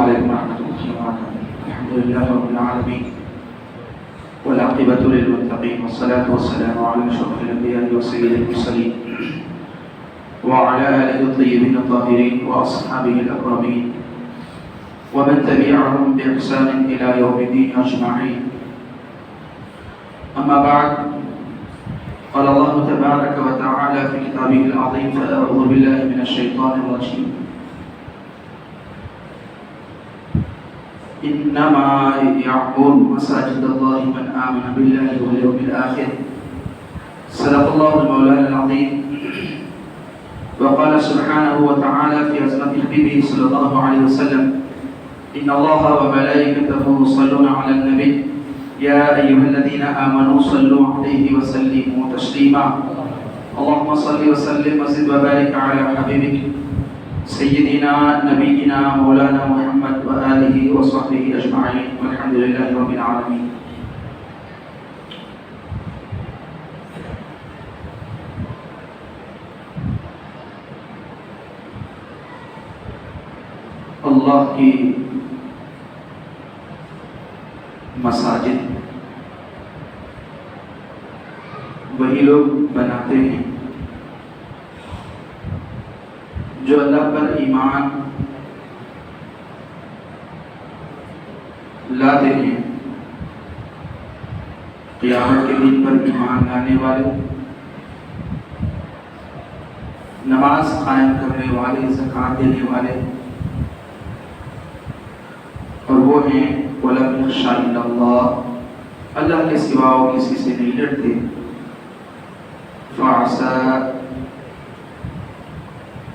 عليكم ورحمة الله وبركاته. الحمد لله رب العالمين والعاقبة للمتقين والصلاة والسلام على أشرف الأنبياء وسيد المرسلين وعلى آله الطيبين الطاهرين وأصحابه الأكرمين ومن تبعهم بإحسان إلى يوم الدين أجمعين. أما بعد، قال الله تبارك وتعالى في كتابه العظيم: فأعوذ بالله من الشيطان الرجيم. إنما يعمر مساجد الله من آمن بالله واليوم الآخر. صدق الله المولانا العظيم. وقال سبحانه وتعالى في عظمة حبيبه صلى الله عليه وسلم: إن الله وملائكته يصلون على النبي يا أيها الذين آمنوا صلوا عليه وسلموا تسليما. اللهم صل وسلم وزد وبارك على حبيبك سيدنا نبينا مولانا محمد وآله وصحبه أجمعين والحمد لله رب العالمين. اللہ کی مساجد وہی لوگ بناتے ہیں جو اللہ پر ایمان لاتے ہیں، قیامت کے دن پر ایمان لانے والے، نماز قائم کرنے والے، زکوٰۃ دینے والے، اور وہ ہیں وَلَمْ يَخْشَ إِلَّا اللَّهُ، اللہ کے سوا وہ کسی سے نہیں ڈرتے. فَعَسَىٰ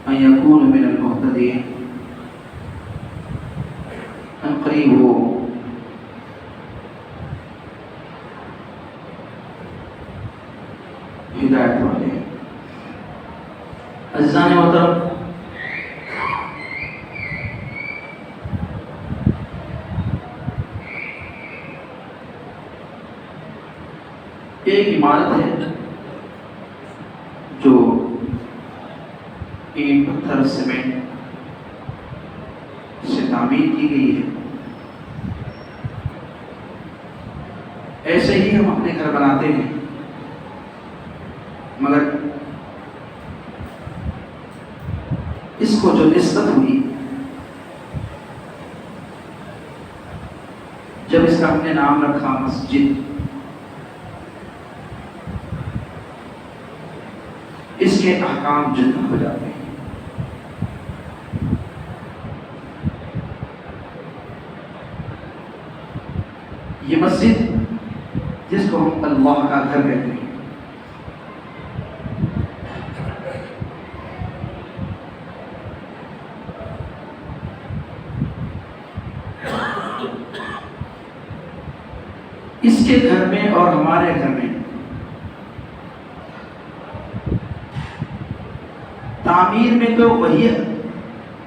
أَن يَكُونَ مِنَ الْمُهْتَدِينَ، ان قریب وہ ہدایت والے ہیں. عزیزان محترم، ایک عمارت ہے جو اینٹ پتھر سیمنٹ سے تعمیر کی گئی ہے. ایسے ہی ہم اپنے گھر بناتے ہیں، مگر اس کو جو نسبت ہوئی، جب اس کا ہم نے نام رکھا مسجد، اس کے احکام جدا ہو جاتے ہیں. یہ مسجد جس کو ہم اللہ کا گھر کہتے ہیں، اس کے گھر میں اور ہمارے گھر میں تعمیر میں تو وہی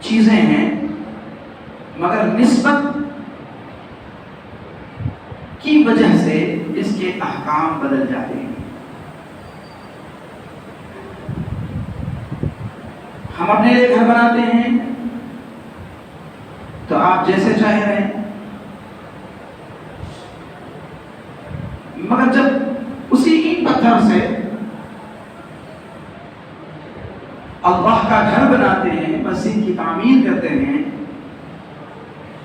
چیزیں ہیں، مگر نسبت کی وجہ سے اس کے احکام بدل جاتے ہیں. ہم اپنے لیے گھر بناتے ہیں تو آپ جیسے چاہے رہیں، مگر جب اسی اینٹ پتھر سے اللہ کا گھر بناتے ہیں، مسجد کی تعمیر کرتے ہیں،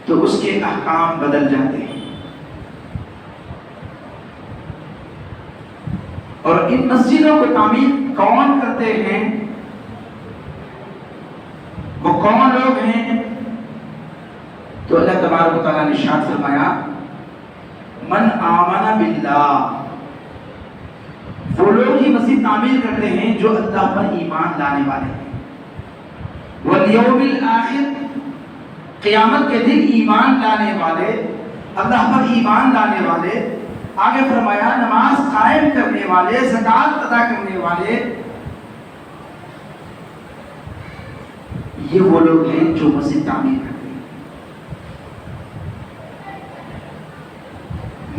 تو اس کے احکام بدل جاتے ہیں. اور ان مسجدوں کو تعمیر کون کرتے ہیں؟ وہ کون لوگ ہیں؟ تو اللہ تبارک و تعالیٰ نے ارشاد فرمایا: من آمن باللہ، وہ لوگ ہی مسجد تعمیر کرتے ہیں جو اللہ پر ایمان لانے والے ہیں. والیوم الآخر، قیامت کے دن ایمان لانے والے، اللہ پر ایمان لانے والے. آگے فرمایا نماز قائم کرنے والے، زکوٰۃ ادا کرنے والے. یہ وہ لوگ ہیں جو مسجد تعمیر کرتے ہیں.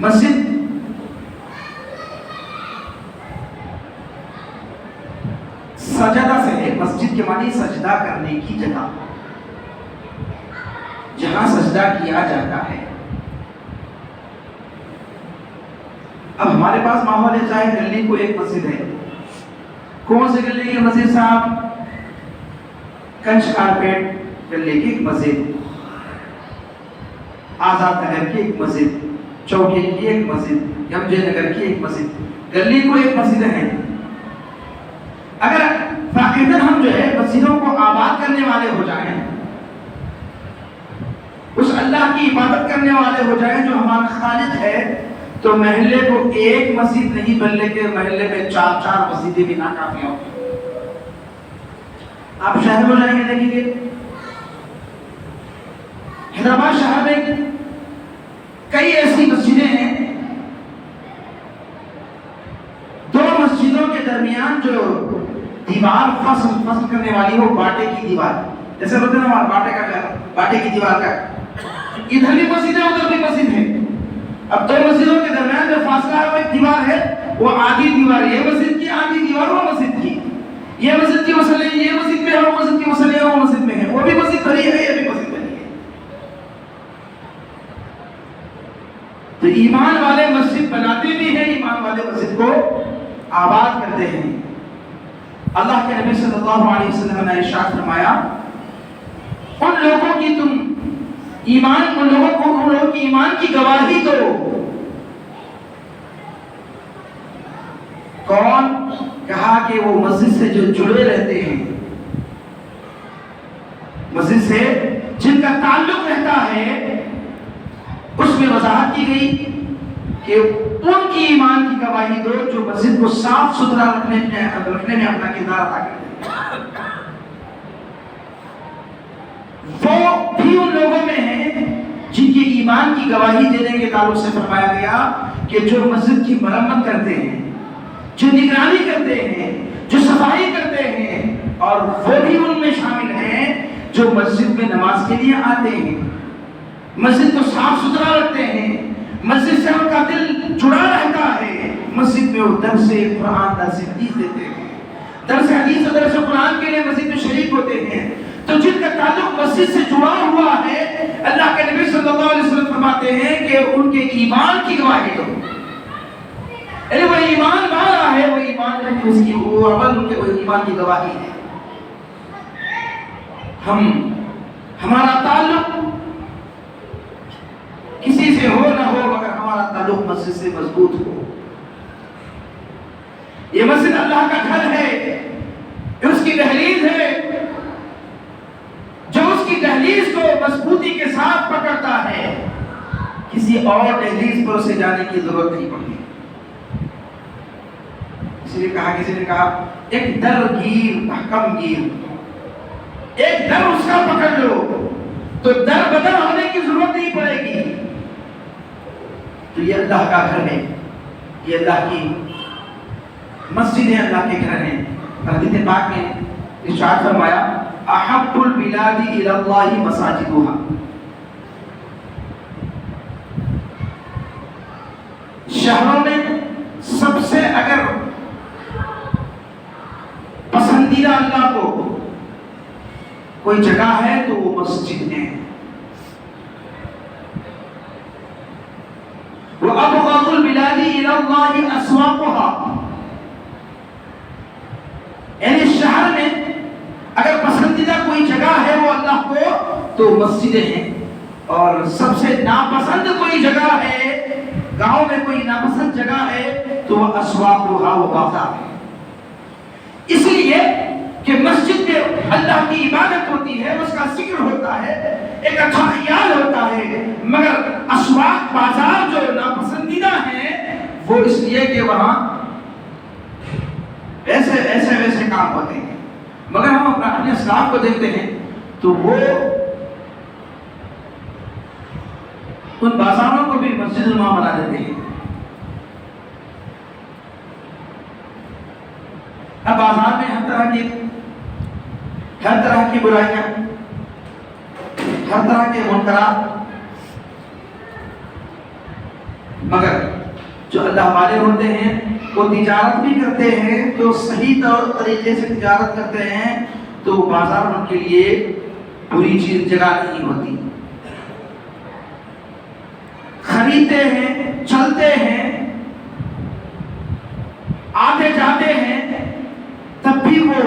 مسجد سجدہ سے ہے. مسجد کے معنی سجدہ کرنے کی جگہ. جہاں سجدہ کیا جاتا ہے۔ اب ہمارے پاس ماحول ہے، چاہے گلی کو ایک مسجد ہے، کون سے گلی کی مسجد صاحب؟ کنچ کارپیٹ گلی کی ایک مسجد، آزاد نگر کی ایک مسجد، چوکی کی ایک مسجد، یم جے نگر کی ایک مسجد، گلی کو ایک مسجد ہے۔ اگر واقعتاً ہم جو ہے مسجدوں کو آباد کرنے والے ہو جائیں، اس اللہ کی عبادت کرنے والے ہو جائیں جو ہمارا خالق ہے، تو محلے کو ایک مسجد نہیں بلکہ محلے میں 4 مسجدیں بھی ناکافی ہوں۔ آپ شہر میں جائیں گے دیکھیں گے، حیدرآباد شہر میں کئی ایسی مسجدیں ہیں، 2 مسجدوں کے درمیان جو دیوار فصل کرنے والی ہو، باٹے کی دیوار، جیسے بولتے ہیں نا باٹے کا گھر، باٹے کی دیوار کا، ادھر بھی مسجد ہے ادھر بھی مسجد ہے۔ اب 2 مسجدوں کے درمیان جو فاصلہ ہے وہ ایک دیوار ہے، وہ آدھی دیوار یہ مسجد کی، آدھی دیوار وہ مسجد کی، یہ مسجد کی مسئلے یہ مسجد میں ہے، وہ مسجد کی مسئلے وہ مسجد میں ہے، وہ بھی مسجد بھری ہے، یہ بھی مسجد بھری ہے۔ تو ایمان والے مسجد بناتے بھی ہیں، ایمان والے مسجد کو آباد کرتے ہیں۔ اللہ کے نبی صلی اللہ علیہ وسلم نے ارشاد فرمایا، ان لوگوں کی تم ایمان، ان لوگوں کی ایمان کی گواہی دو۔ کون؟ کہا کہ وہ مسجد سے جو جڑے رہتے ہیں، مسجد سے جن کا تعلق رہتا ہے۔ اس میں وضاحت کی گئی کہ ان کی ایمان کی گواہی دو جو مسجد کو صاف ستھرا رکھنے میں اپنا کردار ادا کرتے ہیں۔ وہ بھی ان لوگوں میں ہیں جن کی ایمان کی گواہی دینے کے تعلق سے فرمایا گیا کہ جو مسجد کی مرمت کرتے ہیں، جو نگرانی کرتے ہیں، جو صفائی کرتے ہیں، اور وہ بھی ان میں شامل ہیں جو مسجد میں نماز کے لیے آتے ہیں، مسجد کو صاف ستھرا رکھتے ہیں، مسجد سے ان کا دل جڑا رہتا ہے، مسجد میں وہ درس قرآن، درس حدیث دیتے ہیں، درس حدیث اور درس قرآن کے لیے مسجد میں شریک ہوتے ہیں۔ تو جن کا تعلق مسجد سے جڑا ہوا ہے، اللہ کے نبی صلی اللہ علیہ وسلم فرماتے ہیں کہ ان کے ایمان کی گواہی دو۔ یعنی وہ ایمان والا ہے، وہ ایمان ہے، اس کی وہ عمل ان کے وہ ایمان کی گواہی ہے۔ ہمارا تعلق کسی سے ہو نہ ہو، مگر ہمارا تعلق مسجد سے مضبوط ہو۔ یہ مسجد اللہ کا گھر ہے، یہ اس کی دہلیز ہے، جو اس کی دہلیز کو مضبوطی کے ساتھ پکڑتا ہے، کسی اور دہلیز پر اسے جانے کی ضرورت نہیں پڑتی۔ کسی نے کہا ایک در گیر محکم گیر، ایک در اس کا پکڑ لو تو در بدل ہونے کی ضرورت نہیں پڑے گی۔ تو یہ اللہ کا گھر ہے، یہ اللہ کی مسجد ہے، اللہ کے گھر ہیں۔ حدیث پاک میں ارشاد فرمایا، احب البلاد الی اللہ مساجدها، شہروں میں سب سے اگر پسندیدہ اللہ کو کوئی جگہ ہے تو وہ مسجد ہے۔ وَأَبْغَضُ الْبِلَادِ إِلَى اللَّهِ أَسْوَاقُهَا، یعنی شہر میں اگر پسندیدہ کوئی جگہ ہے وہ اللہ کو تو مسجدیں ہیں، اور سب سے ناپسند کوئی جگہ ہے، گاؤں میں کوئی ناپسند جگہ ہے تو وہ اسواقها، وہ بازار ہے۔ اس لیے کہ مسجد میں اللہ کی عبادت ہوتی ہے، اس کا ذکر ہوتا ہے، ایک اچھا خیال ہوتا ہے، مگر اسواق بازار جو ناپسندیدہ ہیں وہ اس لیے کہ وہاں ایسے کام ہوتے ہیں۔ مگر ہم اپنے اسلاف کو دیکھتے ہیں تو وہ ان بازاروں کو بھی مسجد نما بنا دیتے ہیں۔ اب بازار میں ہر طرح کی برائیاں، ہر طرح کے منکرات، مگر جو اللہ والے ہوتے ہیں وہ تجارت بھی کرتے ہیں تو صحیح طریقے سے تجارت کرتے ہیں، تو بازار ان کے لیے بری چیز جگہ نہیں ہوتی۔ خریدتے ہیں، چلتے ہیں، آتے جاتے ہیں، تب بھی وہ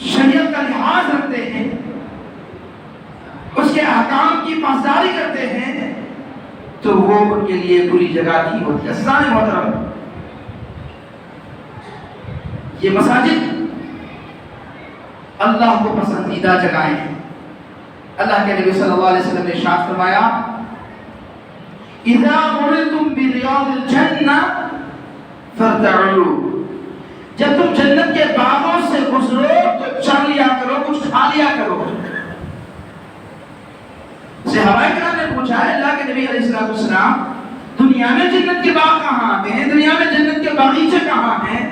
شریعت کا لحاظ رکھتے ہیں، اس کے احکام کی پاسداری کرتے ہیں، تو وہ ان کے لیے بری جگہ نہیں ہوتی۔ عزیزان محترم، یہ مساجد اللہ کو پسندیدہ جگہیں ہیں۔ اللہ کے نبی صلی اللہ علیہ وسلم نے ارشاد فرمایا، اذا مرتم بریاض الجنہ فارتعوا، جب تم جنت کے باغوں سے گزرو تو چل لیا کرو، کچھ کھا لیا کرو۔ صحابہ کرام نے پوچھا ہے اللہ کے نبی علیہ السلام، دنیا میں جنت کے باغ کہاں آتے ہیں، دنیا میں جنت کے باغیچے کہاں ہیں؟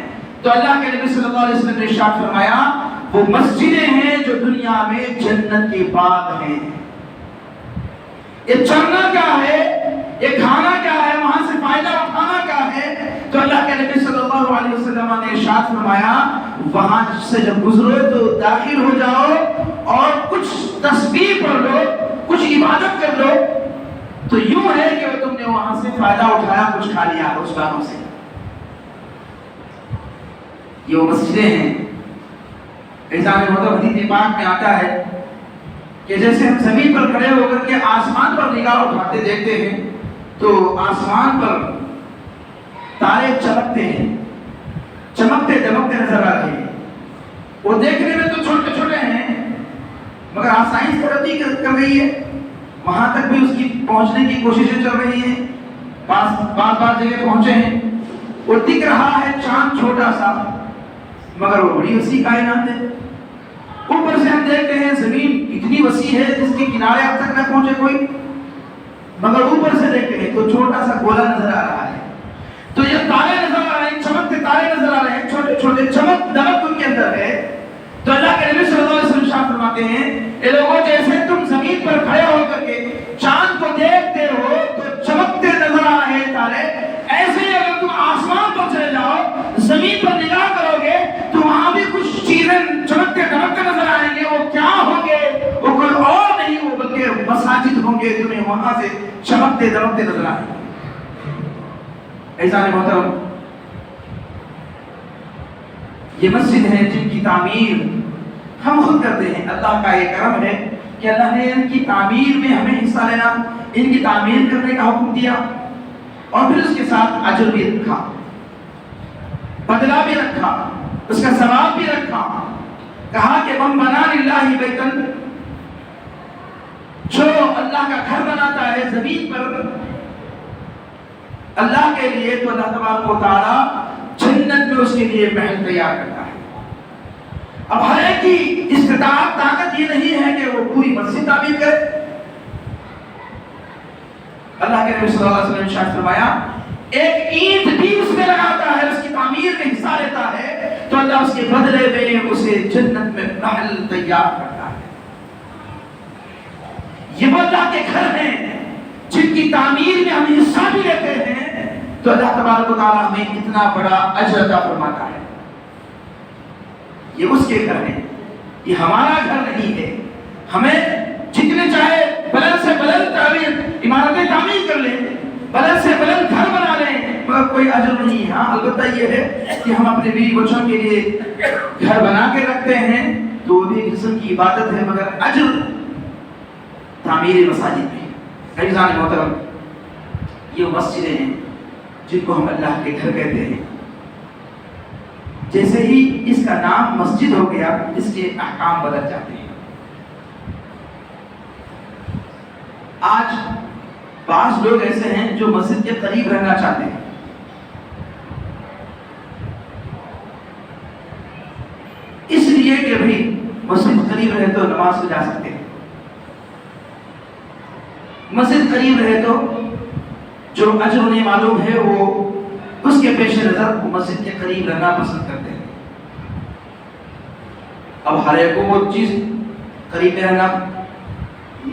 تو اللہ کے نبی صلی اللہ علیہ وسلم نے ارشاد فرمایا، وہ مسجدیں ہیں جو دنیا میں جنت کے باغ ہیں۔ یہ چلنا کیا ہے، یہ کھانا کیا ہے، وہاں سے فائدہ اٹھانا کیا ہے؟ تو اللہ کے نبی صلی اللہ علیہ وسلم نے ارشاد فرمایا، وہاں سے جب گزرو تو داخل ہو جاؤ اور کچھ تسبیح پڑھ لو، کچھ عبادت کر لو، تو یوں ہے کہ تم نے وہاں سے فائدہ اٹھایا، کچھ کھا لیا اس باغوں سے۔ یہ وہ مسجدیں ہیں۔ ایسان حدیث پاک میں آتا ہے کہ جیسے ہم زمین پر کھڑے ہو کر کے آسمان پر نگاہ اٹھاتے دیکھتے ہیں تو آسمان پر تارے چمکتے ہیں، چمکتے دمکتے نظر آ رہے ہیں۔ وہ دیکھنے میں تو چھوٹے چھوٹے ہیں، مگر سائنس ترقی کر رہی ہے، وہاں تک بھی اس کی پہنچنے کی کوششیں چل رہی ہیں، بعض جگہ پہنچے ہیں۔ وہ دکھ رہا ہے چاند چھوٹا سا، مگر وہ بڑی وسیع کائنات ہے۔ اوپر سے ہم دیکھتے ہیں زمین اتنی وسیع ہے جس کے کنارے اب تک نہ پہنچے کوئی، مگر اوپر سے دیکھتے ہیں تو چھوٹا سا گولا نظر آ رہا ہے۔ تو یہ تارے نظر آ رہے ہیں، چمکتے تارے نظر آ رہے ہیں، چھوٹے چھوٹے چمک دمک ان کے اندر ہے۔ تو اللہ کے نبی صلی اللہ علیہ وسلم ارشاد فرماتے ہیں، اے لوگوں، جیسے تم زمین پر کھڑے ہو کر کے چاند کو دیکھتے ہو تو چمکتے نظر آ رہے ہیں تارے، ایسے ہی اگر تم آسمان پر چلے جاؤ، زمین پر نگاہ کرو گے تو وہاں بھی کچھ چیزیں چمکتے دمکتے نظر آئیں گے۔ وہ کیا ہوں گے؟ وہ کوئی اور نہیں ہو بلکہ مساجد ہوں گے، تمہیں وہاں سے چمکتے دمکتے نظر آئیں گے۔ ایسان محترم، یہ مسجد ہیں جن کی تعمیر ہم خود کرتے ہیں۔ اللہ کا یہ کرم ہے کہ اللہ نے ان کی تعمیر میں ہمیں حصہ لینا، ان کی تعمیر کرنے کا حکم دیا، اور پھر اس کے ساتھ اجر بھی رکھا، بدلہ بھی رکھا، اس کا ثواب بھی رکھا۔ کہا کہ من بنا للہ بیتن، جو اللہ کا گھر بناتا ہے زمین پر اللہ کے لیے، تو اللہ تبارک و تعالی جنت میں اس کے لیے محل تیار کرتا ہے۔ اب ہر ایک کی استطاعت طاقت یہ نہیں ہے کہ وہ پوری مسجد تعمیر کرے۔ اللہ کے نبی صلی اللہ علیہ وسلم نے ارشاد فرمایا، ایک اینٹ بھی اس میں لگاتا ہے، اس کی تعمیر میں حصہ لیتا ہے، تو اللہ اس کے بدلے میں اسے جنت میں محل تیار کرتا ہے۔ یہ وہ اللہ کے گھر ہیں جن کی تعمیر میں ہم حصہ بھی لیتے ہیں، تو اللہ تبارک و تعالیٰ ہمیں اتنا بڑا اجر عطا فرماتا ہے۔ یہ اس کے گھر ہیں، یہ ہمارا گھر نہیں ہے۔ ہمیں جتنے چاہے بلند سے بلند عمارتیں تعمیر کر لیں، بلند سے بلند گھر بنا لیں، مگر کوئی اجر نہیں ہے۔ ہاں البتہ یہ ہے کہ ہم اپنے بیوی بچوں کے لیے گھر بنا کے رکھتے ہیں، تو وہ بھی ایک قسم کی عبادت ہے، مگر اجر تعمیر مساجد میں۔ عزیزان محترم، یہ مسجدیں ہیں جن کو ہم اللہ کے گھر کہتے ہیں۔ جیسے ہی اس کا نام مسجد ہو گیا، اس کے احکام بدل جاتے ہیں۔ آج بعض لوگ ایسے ہیں جو مسجد کے قریب رہنا چاہتے ہیں، اس لیے کہ بھئی مسجد قریب رہے تو نماز کو جا سکتے ہیں، مسجد قریب رہے تو جو اجر انہیں معلوم ہے وہ اس کے پیش نظر وہ مسجد کے قریب رہنا پسند کرتے ہیں۔ اب ہر ایک کو وہ چیز قریب رہنا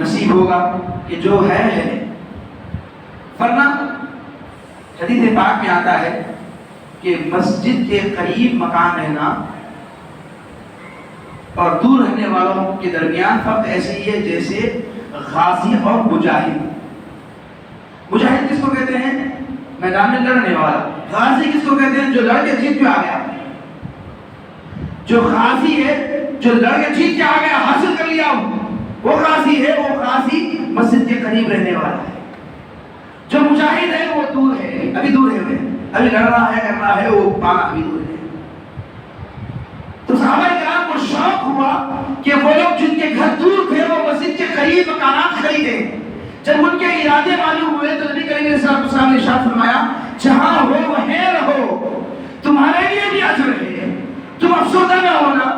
نصیب ہوگا کہ جو ہے ورنہ حدیث پاک میں آتا ہے کہ مسجد کے قریب مکان رہنا اور دور رہنے والوں کے درمیان فرق ایسے ہی ہے جیسے غازی اور مجاہد۔ مجاہد کس کو کہتے ہیں؟ میدان میں لڑنے والا. غازی کس کو کہتے ہیں؟ جو لڑ کے جیت کے آ گیا. جو غازی ہے جو لڑ کے جیت کے آ گیا, حاصل کر لیا, وہ غازی ہے. وہ غازی مسجد کے قریب رہنے والا ہے. جو مجاہد ہے وہ دور ہے, ابھی دور ہے, ابھی لڑ رہا ہے, کر رہا ہے, وہ پانا ابھی دور ہے. تو صحابہ کرام کو شوق ہوا کہ وہ لوگ جن کے گھر دور تھے وہ مسجد کے قریب مکانات خریدے. جب ان کے ارادے معلوم ہوئے تو نبی کریم صلی اللہ علیہ وسلم نے ارشاد فرمایا, جہاں ہو وہیں رہو, تمہارے لیے بھی اجر ہے, تم افسردہ نہ ہونا,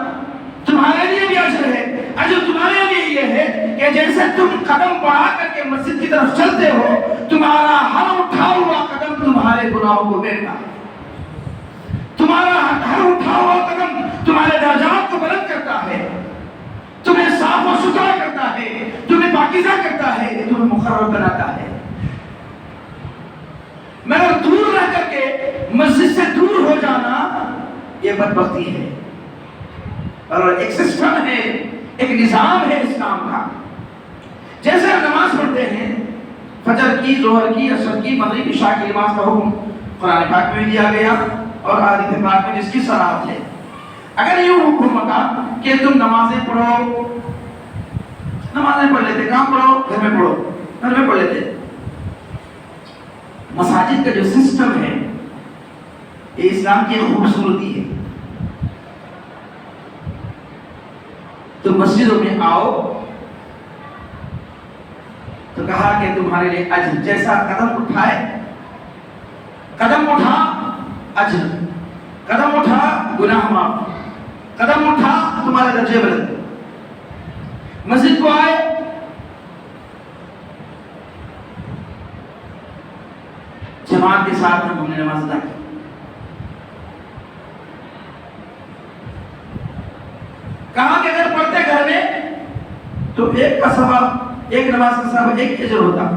تمہارے لیے بھی اجر ہے. اجر تمہارے لیے یہ ہے کہ جیسے تم قدم بڑھا کر کے مسجد کی طرف چلتے ہو, تمہارا ہر اٹھا ہوا قدم تمہارے گناہوں کو بیٹھتا ہے. تمہارا ہر اٹھا ہوا قدم تمہارے درجات کو بلند کرتا ہے, تمہیں صاف و ستھرا کرتا ہے, تمہیں پاکیزہ کرتا ہے, تمہیں مقرر بناتا ہے. مگر دور رہ کر کے مسجد سے دور ہو جانا یہ بدبختی ہے. اور ایک سسٹم ہے, ایک نظام ہے اسلام کا. جیسے ہم نماز پڑھتے ہیں, فجر کی, ظہر کی, عصر کی, مغرب, عشاء کی نماز کا حکم قرآن پاک میں بھی دیا گیا اور حدیث پاک میں جس کی صراحت ہے. اگر یوں حکم ہوتا کہ تم نمازیں پڑھو, نمازیں پڑھ لیتے, کہاں پڑھو؟ گھر میں پڑھو, گھر میں پڑھ لیتے. مساجد کا جو سسٹم ہے یہ اسلام کی خوبصورتی ہے. تو مسجدوں میں آؤ تو کہا کہ تمہارے لیے اجر, جیسا قدم اٹھائے, قدم اٹھا اجر, قدم اٹھا گناہ معاف, قدم اٹھا تمہارے درجے بلند. مسجد کو آئے, جماعت کے ساتھ ہم نے نماز ادا کی. کہا کہ اگر پڑھتے گھر میں تو ایک کا ثواب, ایک نماز کا ثواب ایک اجر ہوتا,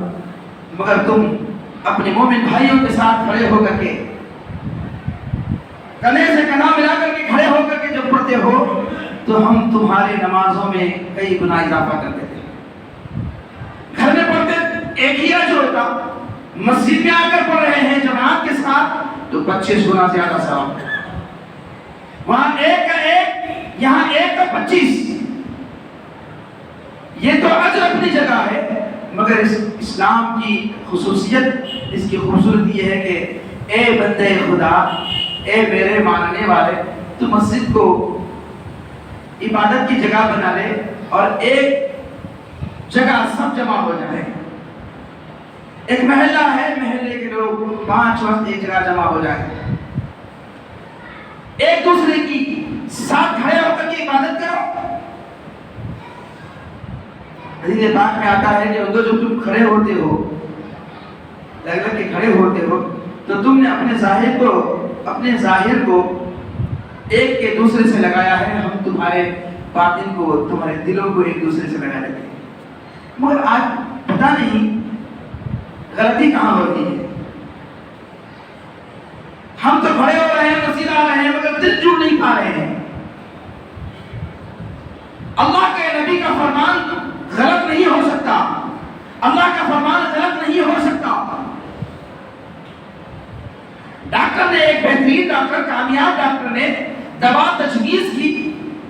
مگر تم اپنے مومن بھائیوں کے ساتھ کھڑے ہو کر کے, کنے سے کنا ملا کر کے کھڑے ہو کر کے جب پڑھتے ہو تو ہم تمہارے نمازوں میں کئی گنا اضافہ کر دیتے. گھر میں پڑھتے ایک ہی اجر ہوتا, مسجد میں آ کر پڑھ رہے ہیں جماعت کے ساتھ تو 25 گنا زیادہ ثواب. وہاں ایک کا ایک, یہاں ایک کا 25. یہ تو اجر اپنی جگہ ہے, مگر اسلام کی خصوصیت, اس کی خوبصورتی یہ ہے کہ اے بندے خدا, اے میرے ماننے والے, تو مسجد کو عبادت کی جگہ بنا لے اور ایک جگہ سب جمع ہو جائے. ایک محلہ ہے, محلے کے لوگ 5 وقت ایک جگہ جمع ہو جائے, ایک دوسرے کی ساتھ کھڑے ہو کر کے عبادت کرو. حدیث پاک میں آتا ہے کہ اندر جو تم کھڑے ہوتے ہو, لگ لگ کے کھڑے ہوتے ہو, تو تم نے اپنے ظاہر کو ایک کے دوسرے سے لگایا ہے, ہم تمہارے باطن کو, تمہارے دلوں کو ایک دوسرے سے لگا لیتے ہیں. مگر آج پتہ نہیں غلطی کہاں ہوتی ہے. ہم تو کھڑے ہو رہے ہیں, مسجد آ رہے ہیں, مگر دل جڑ نہیں پا رہے ہیں. اللہ کے نبی کا فرمان غلط نہیں ہو سکتا, اللہ کا فرمان غلط نہیں ہو سکتا. ڈاکٹر نے, ایک بہترین ڈاکٹر, کامیاب ڈاکٹر نے دوا تجویز کی,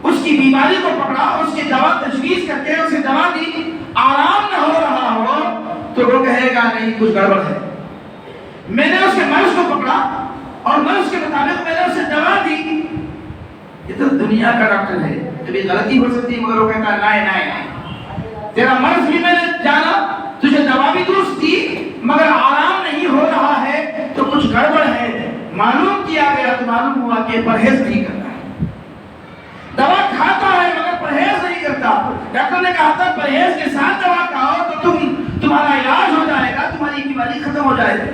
اس کی بیماری کو پکڑا, اس کی دوا تجویز کر کے اسے دوا دی, آرام نہ ہو رہا ہو تو وہ کہے گا نہیں کچھ گڑبڑ ہے. میں نے اس کے مرض کو پکڑا اور مرض کے مطابق میں نے اسے دوا دی. یہ تو دنیا کا ڈاکٹر ہے, کبھی غلطی ہو سکتی ہے, مگر وہ کہتا ہے نہیں, تیرا مرض بھی میں نے جانا, تجھے دوا بھی درست دی, مگر آرام نہیں ہو رہا ہے تو کچھ گڑبڑ ہے. معلوم کیا گیا تو معلوم ہوا کہ پرہیز نہیں کرتا ہے, دوا کھاتا ہے مگر پرہیز نہیں کرتا. ڈاکٹر نے کہا تھا پرہیز کے ساتھ دوا کھاؤ تو تمہارا علاج ہو جائے گا, تمہاری بیماری ختم ہو جائے گی.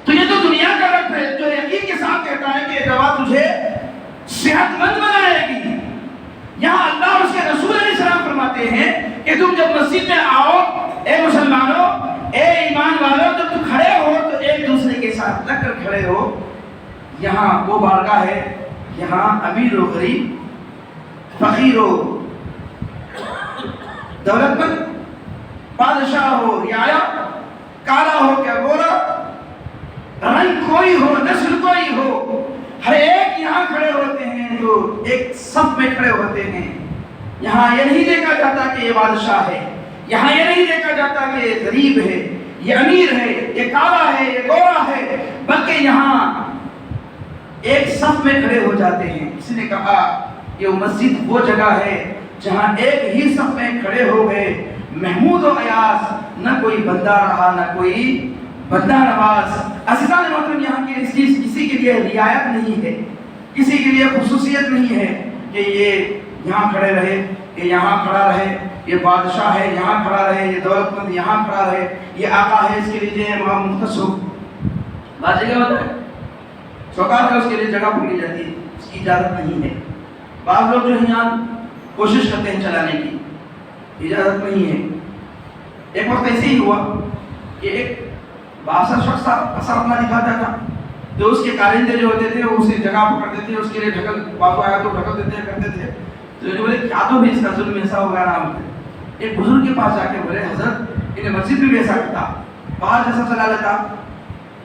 تو یہ تو دنیا کا ڈاکٹر ہے جو یقین کے ساتھ کہتا ہے کہ دوا تجھے صحت مند بنائے گی. یہاں اللہ اور اس کے رسول علیہ السلام فرماتے ہیں کہ تم جب مسجد میں آؤ, اے مسلمانوں, اے ایمان والوں, جب تم کھڑے ہو تو ایک دوسرے کے ساتھ لگ کر کھڑے ہو. یہاں وہ بارگاہ ہے, یہاں امیر و غریب, فقیر و دولت مند, بادشاہ ہو, رعایا, کالا ہو کیا گورا، رنگ کوئی ہو، نسل کوئی ہو، ہر ایک یہاں کھڑے ہوتے ہیں تو ایک صف میں کھڑے ہوتے ہیں۔ یہاں یہ نہیں دیکھا جاتا کہ یہ بادشاہ ہے، یہاں یہ نہیں دیکھا جاتا کہ یہ غریب ہے، یہ امیر ہے، یہ کالا ہے، یہ گورا ہے، بلکہ یہاں ایک صف میں کھڑے ہو جاتے ہیں۔ کسی نے کہا یہ مسجد وہ جگہ ہے جہاں ایک ہی صف میں کھڑے ہو گئے محمود و ایاز، نہ کوئی بندہ رہا نہ کوئی بندہ نواز۔ عزیزان محترم، یہاں کی کسی کے لیے رعایت نہیں ہے، کسی کے لیے خصوصیت نہیں ہے کہ یہ یہاں کھڑے رہے، یہ یہاں کھڑا رہے، یہ بادشاہ ہے یہاں کھڑا رہے، یہ دولت مند یہاں کھڑا رہے، یہ آقا ہے اس کے لیے وہاں مختص ہو۔ بات جگہ ہوتا ہے چوکار ہے، اس کے لیے جگہ پکڑی جاتی ہے، اس کی اجازت نہیں ہے۔ بعض لوگ جو ہیں یہاں کوشش کرتے ہیں چلانے کی، اجازت نہیں ہے۔ ایک وقت ایسے ہی ہوا کہ ایک باصر شخص اثر اپنا دکھاتا تھا، تو اس کے کارندے جو ہوتے تھے وہ اسے جگہ پکڑتے تھے، اس کے لیے ڈھکل بازو آیا تو ڈھکل دیتے کرتے تھے، تو جو بولے کیا تو بھی اس کا ظلم ایسا ہو گیا نام ہے۔ ایک بزرگ کے پاس جا کے بولے حضرت انہیں مسجد میں بھی ایسا کرتا، باہر جیسا چلا لیتا،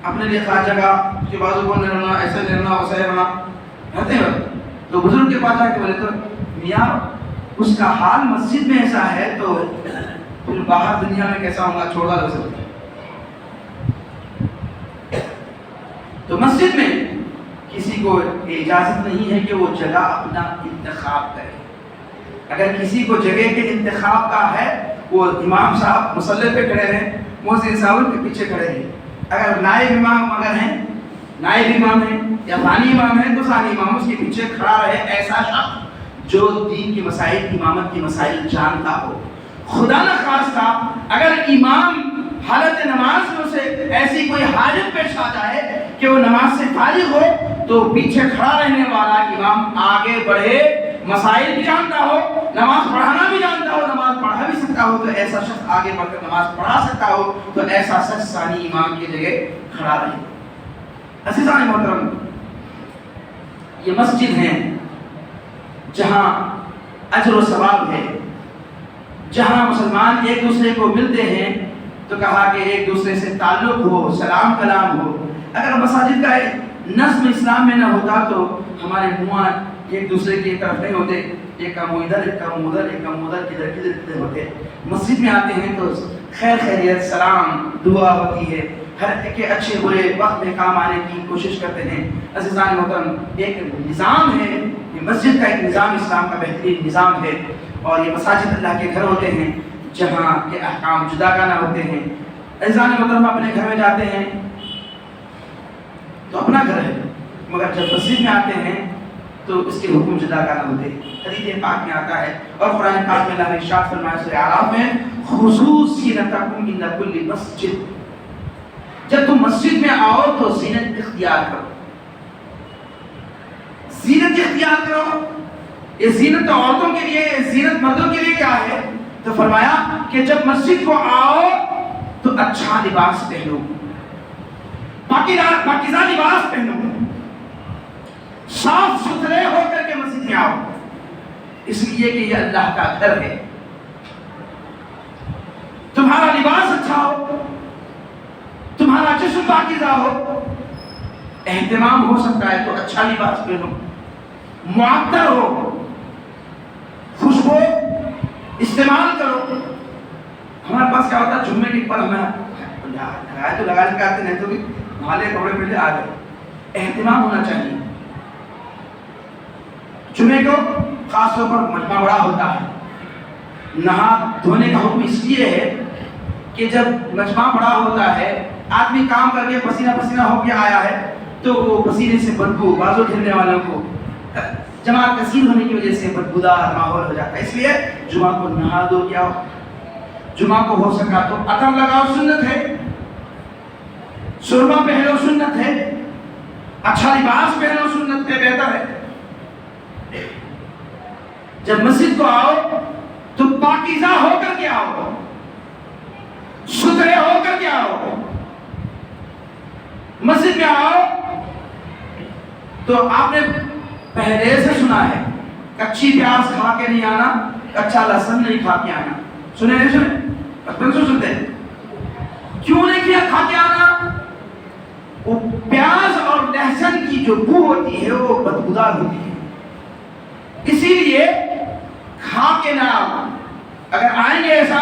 اپنے لیے خاص جگہ اس کے بازو کو نہیں رہنا، ایسے نہیں رہنا ویسے رہنا رہتے ہیں۔ تو بزرگ کے پاس جا کے بولے تو میاں اس کا حال مسجد میں ایسا ہے تو پھر باہر دنیا میں کیسا ہوگا، چھوڑا دو سکتے۔ تو مسجد میں کسی کو اجازت نہیں ہے کہ وہ جگہ اپنا انتخاب کرے۔ اگر کسی کو جگہ کے انتخاب کا ہے، وہ امام صاحب مصلی پہ کھڑے رہیں، مؤذن صاحب کے پیچھے کھڑے رہیں۔ اگر نائب امام اگر ہیں، نائب امام ہیں یا ثانی امام ہیں تو ثانی امام اس کے پیچھے کھڑا رہے، ایسا شخص جو دین کی مسائل، امامت کی مسائل جانتا ہو۔ خدا نہ خواستہ اگر امام حالت نماز میں اسے ایسی کوئی حاجت پیش آ جائے کہ وہ نماز سے فارغ ہو، تو پیچھے کھڑا رہنے والا امام آگے بڑھے، مسائل بھی جانتا ہو، نماز پڑھانا بھی جانتا ہو، نماز پڑھا بھی سکتا ہو، تو ایسا شخص آگے بڑھ کر نماز پڑھا سکتا ہو، تو ایسا شخص ثانی امام کی جگہ کھڑا رہے۔ عزیزان محترم، یہ مسجد ہیں جہاں اجر و ثواب ہے، جہاں مسلمان ایک دوسرے کو ملتے ہیں، تو کہا کہ ایک دوسرے سے تعلق ہو، سلام کلام ہو۔ اگر مساجد کا نظم اسلام میں نہ ہوتا تو ہمارے منہ ایک دوسرے کی طرف نہیں ہوتے، ایک کا منہ ادھر، ایک کا منہ ادھر، ایک کا منہ ادھر، کدھر ہوتے۔ مسجد میں آتے ہیں تو خیر خیریت، سلام، دعا ہوتی ہے، ہر ایک کے اچھے برے وقت میں کام آنے کی کوشش کرتے ہیں۔ عزیزان محترم، ایک نظام ہے، یہ مسجد کا ایک نظام اسلام کا بہترین نظام ہے، اور یہ مساجد اللہ کے گھر ہوتے ہیں جہاں کے احکام جدا گانا ہوتے ہیں۔ عزیزان محترم، اپنے گھر میں جاتے ہیں تو اپنا گھر ہے، مگر جب مسجد میں آتے ہیں تو اس کے حکم جدا گانا ہوتے ہیں۔ حدیث پاک میں آتا ہے اور قرآن پاک میں اللہ نے ارشاد فرمایا سورہ اعراف میں، خصوصیتکم عند کل مسجد، جب تم مسجد میں آؤ تو زینت اختیار کرو، زینت اختیار کرو۔ یہ زینت تو عورتوں کے لیے، زینت مردوں کے لیے کیا ہے؟ تو فرمایا کہ جب مسجد کو آؤ تو اچھا لباس پہنو، پاکیزہ لباس پہنو، صاف ستھرے ہو کر کے مسجد میں آؤ، اس لیے کہ یہ اللہ کا گھر ہے۔ تمہارا لباس اچھا ہو، تمہارا جسم پاکیزہ ہو، اہتمام ہو سکتا ہے تو اچھا لباس پہنو، معطر ہو، خوشبو استعمال کرو۔ ہمارے پاس کیا ہوتا ہے، جمعے کے پر ہمیں لگائے تو لگا کے آتے، نہیں تو بھی نہالے کپڑے پہلے آ گئے۔ اہتمام ہونا چاہیے۔ جمعے کو خاص طور پر مجمع بڑا ہوتا ہے، نہا دھونے کا حکم اس لیے ہے کہ جب مجمع بڑا ہوتا ہے، آدمی کام کر کے پسینہ پسینہ ہو کے آیا ہے تو وہ پسینے سے بدبو، بازو کھیلنے والوں کو جماعت کثیر ہونے کی وجہ سے بدبودار ماحول ہو جاتا ہے۔ اس لیے جمعہ کو نہا دھو کے آؤ، جمعہ کو ہو سکا تو عطر لگاؤ، سنت ہے، سرما پہنو، سنت ہے، اچھا لباس پہنو، سنت ہے، بہتر ہے۔ جب مسجد کو آؤ تو پاکیزہ ہو کر کے آؤ، ستھرے ہو کر کے آؤ۔ مسجد میں آؤ تو آپ نے پہلے سے سنا ہے، کچی پیاز کھا کے نہیں آنا، کچا لہسن نہیں کھا کے آنا۔ سنے نہیں سنے؟ بچپن سے سنتے ہیں۔ کیوں نہیں کیا کھا کے آنا؟ وہ پیاز اور لہسن کی جو بو ہوتی ہے وہ بدبودار ہوتی ہے، اسی لیے کھا کے نہ اگر آئیں گے ایسا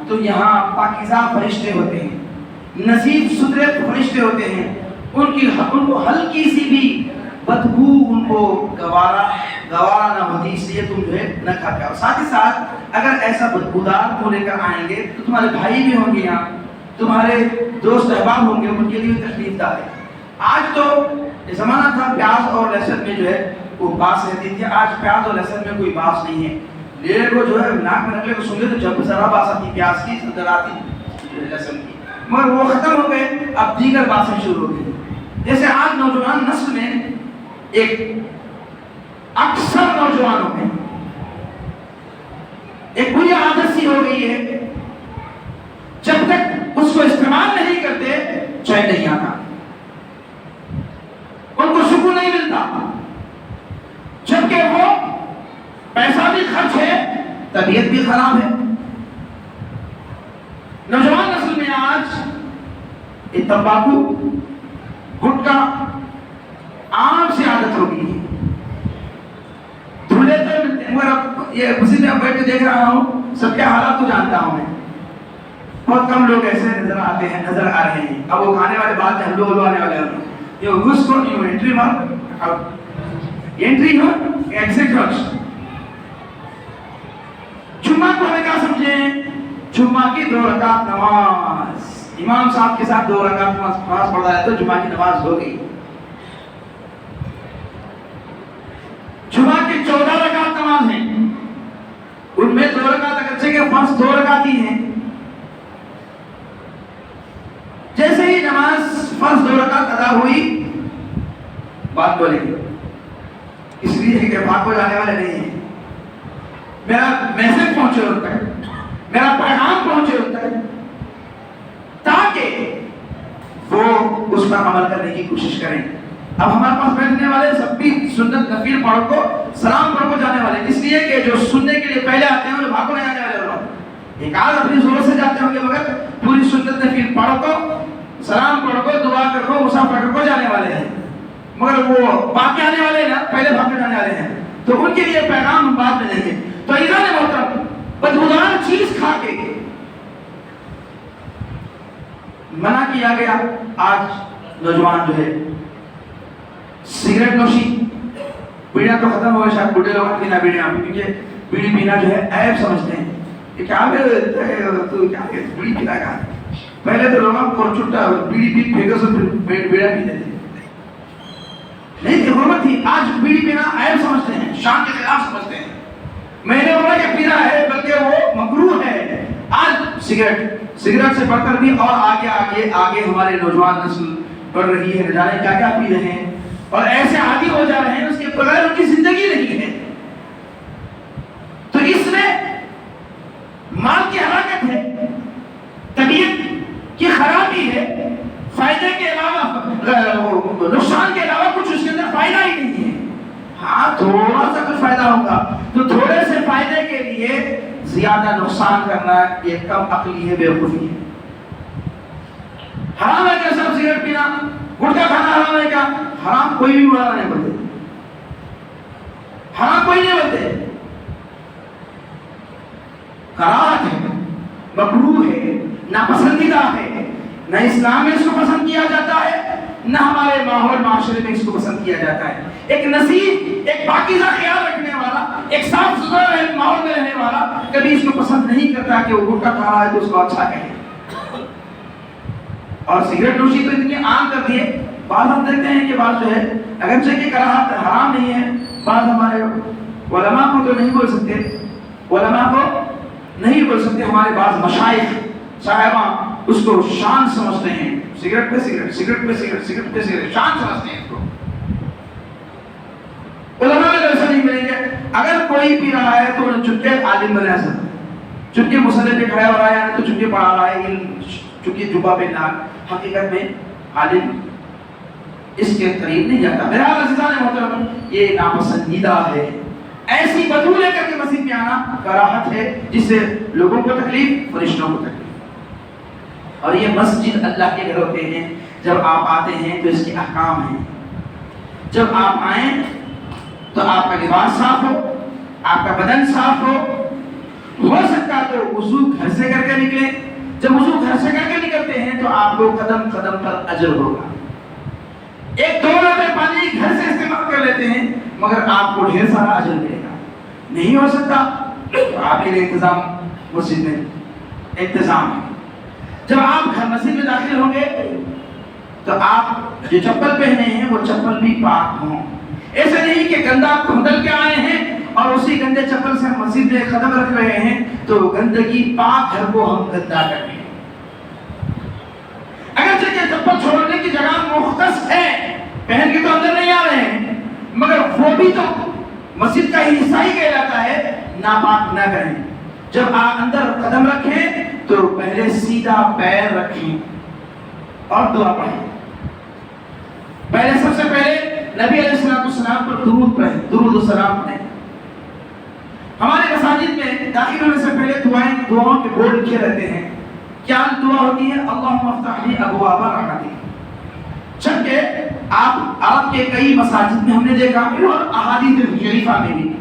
تو یہاں پاکیزہ فرشتے ہوتے ہیں، نظیف ستھرے فرشتے ہوتے ہیں، ان کو ہلکی سی بھی بدبو ان کو گوارا نہ ہوتی، اس لیے تم جو ہے نہ کھا کے آؤ۔ ساتھ ہی ساتھ اگر ایسا بدبودار کو لے کر آئیں گے تو تمہارے بھائی بھی ہوں گے یہاں، تمہارے دوست احباب ہوں گے، ان کے لیے تکلیف دہ ہے۔ آج تو زمانہ تھا پیاز اور لہسن میں جو ہے وہ باس رہتی تھی، آج پیاز اور لہسن میں کوئی باس نہیں ہے۔ لیے کو جو ہے ناک میں رکھے کو سنگے تو جب ذرا باس آتی پیاز کی ذرا آتی لہسن کی، مگر وہ ختم ہو گئے، اب دیگر باسیں شروع ہو گئی۔ جیسے آج نوجوان نسل میں ایک اکثر نوجوانوں میں ایک بری عادت سی ہو گئی ہے، جب تک اس کو استعمال نہیں کرتے چین نہیں آتا، ان کو سکون نہیں ملتا، جبکہ وہ پیسہ بھی خرچ ہے، طبیعت بھی خراب ہے۔ نوجوان نسل میں آج یہ تمباکو گٹکا عام سی عادت ہو گئی ہے، دھولے تو ملتے ہیں، مگر اب یہ اسی میں بیٹھ کے دیکھ رہا ہوں، سب کے حالات کو جانتا ہوں میں، بہت کم لوگ ایسے نظر آ رہے ہیں۔ اب وہ کھانے والے بات ہے، ہلو آنے والے ہیں، یہ گھس کو نہیں انٹری مار انٹری ہو ایگزٹ ہو۔ جمعہ کو ہمیں کیا سمجھیں؟ جمعہ کی 2 رکعت نماز، امام صاحب کے ساتھ 2 رکعت نماز پڑھا ہے تو جمعہ کی نماز ہو گئی۔ جمعہ کی 14 رکعت نماز ہیں، ان میں 2 رکعت اگرچہ کہ فرض 2 رکعت ہی ہیں، جیسے ہی نماز فرض 2 رکعت ادا ہوئی بات بولیں گے، اس لیے کہ بات کو جانے والے نہیں ہیں، میرا میسج پہنچے ان تک، میرا پیغام پہنچے ان تک، تاکہ وہ اس پر عمل کرنے کی کوشش کریں۔ اب ہمارے پاس بیٹھنے والے سب بھی سنت نفل پڑھ کو سلام پڑھ کو جانے والے، اس لیے کہ جو سننے کے لیے پہلے آتے ہیں وہ بھاگ کو نہیں آنے والے لوگ، ایک آدھ اپنی زور سے جاتے ہوں گے، مگر پوری سنت نفل پڑھ کو سلام پڑھ کو دعا کر کو مسافر کر کو جانے والے ہیں، مگر وہ باقی آنے والے نا پہلے بھاگ کے جانے والے ہیں، تو ان کے لیے پیغام ہم بعد میں دیں گے۔ تو ایزان محترم، بدبودار چیز کھا کے منع کیا گیا۔ آج نوجوان جو ہے سگریٹ نوشی، بیڑیاں تو ختم ہو گئے، شاید بوڑھے لوگ پینا بیڑیاں، کیونکہ بیڑی پینا جو ہے عیب سمجھتے ہیں کہ کیا بیڑی پینا گا۔ پہلے تو لوگ کو چھٹا بیڑی پی پھینکے سے بیڑا پیتے تھے، نہیں تھی حرمت تھی۔ آج بیڑی پینا عیب سمجھتے ہیں، شان کے خلاف سمجھتے ہیں، میں نے بولا کہ پینا ہے بلکہ وہ مکروہ ہے۔ آج سگریٹ سے بڑھ کر بھی اور آگے ہمارے نوجوان نسل بڑھ رہی ہے، نہ جانے کیا کیا پی رہے ہیں، اور ایسے عادی ہو جا رہے ہیں اس کے بغیر ان کی زندگی نہیں ہے۔ تو اس میں مال کی ہلاکت ہے، طبیعت کی خرابی ہے، فائدے کے علاوہ نقصان کے علاوہ کچھ اس کے اندر فائدہ ہی نہیں ہے۔ ہاں تھوڑا سا کچھ فائدہ ہوگا، تو تھوڑے سے فائدے کے لیے زیادہ نقصان کرنا یہ کم عقلی ہے، بیوقوفی ہے۔ حرام ہے کیا سب سگریٹ پینا، گٹکا کھانا حرام ہے کیا؟ حرام کوئی بھی بڑا نہیں بولتے، حرام کوئی نہیں بولتے، کراہت ہے، مکروہ ہے، ناپسندیدہ ہے، نہ اسلام میں اس کو پسند کیا جاتا ہے، نہ ہمارے ماحول معاشرے میں اس کو پسند کیا جاتا ہے۔ ایک نصیب، ایک پاکیزہ خیال رکھنے والا، ایک صاف ستھرا ماحول میں رہنے والا کبھی اس کو پسند نہیں کرتا کہ وہ گٹکا کھا رہا ہے تو اس کو اچھا کہے۔ اور سگریٹ نوشی تو اتنی عام کر دی ہے، بعض ہم دیکھتے ہیں کہ بعض جو ہے اگرچہ کہ کراہت حرام نہیں ہے، بعض ہمارے علماء کو تو نہیں بول سکتے، ہمارے بعض مشائخ صاحبان اس کو شان سمجھتے ہیں، سگریٹ پہ سگریٹ، سگریٹ پہ سگریٹ، سگریٹ پہ سگریٹ، شان سمجھتے ہیں اس کو۔ علماء میں ایسا نہیں ملیں گے، اگر کوئی پی رہا ہے تو چونکہ عالم بنا سکتا ہے، چونکہ مصلی پہ کھڑا ہو رہا ہے تو چونکہ پڑھا رہا ہے، چونکہ جبہ پہ نہ، حقیقت میں عالم اس کے قریب نہیں جاتا۔ بہرحال عزیزان محترم، یہ ناپسندیدہ ہے، ایسی بدبو لے کر کے مسجد میں آنا کراہت ہے، جس سے لوگوں کو تکلیف، فرشتوں کو تکلیف۔ اور یہ مسجد اللہ کے گھر ہوتے ہیں، جب آپ آتے ہیں تو اس کے احکام ہیں. جب آپ آئیں تو آپ کا لباس صاف ہو، آپ کا بدن صاف ہو سکتا تو وضو گھر سے کر کے نکلے. جب وضو گھر سے کر کے نکلتے ہیں تو آپ کو قدم قدم پر اجر ہوگا. ایک 2 لوٹے پانی گھر سے استعمال کر لیتے ہیں مگر آپ کو ڈھیر سارا اجر ملے گا. نہیں ہو سکتا تو آپ کے لیے انتظام مسجد میں انتظام ہے. جب آپ گھر مسجد میں داخل ہوں گے تو آپ جو چپل پہنے ہیں وہ چپل بھی پاک ہوں. ایسا نہیں کہ گندا بدل کے آئے ہیں اور اسی گندے چپل سے ہم مسجد میں قدم رکھ رہے ہیں تو گندگی پاک گھر کو ہم گندا کر رہے ہیں. اگرچہ یہ چپل چھوڑنے کی جگہ مختص ہے، پہن کے تو اندر نہیں آ رہے ہیں، مگر وہ بھی تو مسجد کا ہی حصہ ہی کہلاتا ہے. ناپاک نہ کریں. جب آپ اندر قدم رکھیں تو پہلے سیدھا پیر رکھیں اور دعا پڑھیں. پہلے سب سے پہلے نبی علیہ السلام پر درود پڑھیں، درود و سلام پڑھیں. ہمارے مساجد میں داخل ہونے سے پہلے دعاؤں کے بورڈ لکھے رہتے ہیں. کیا دعا ہوتی ہے؟ اللہم افتح لی ابواب رحمتک. جبکہ آپ عرب کے کئی مساجد میں ہم نے دیکھا اور احادیث شریفہ میں بھی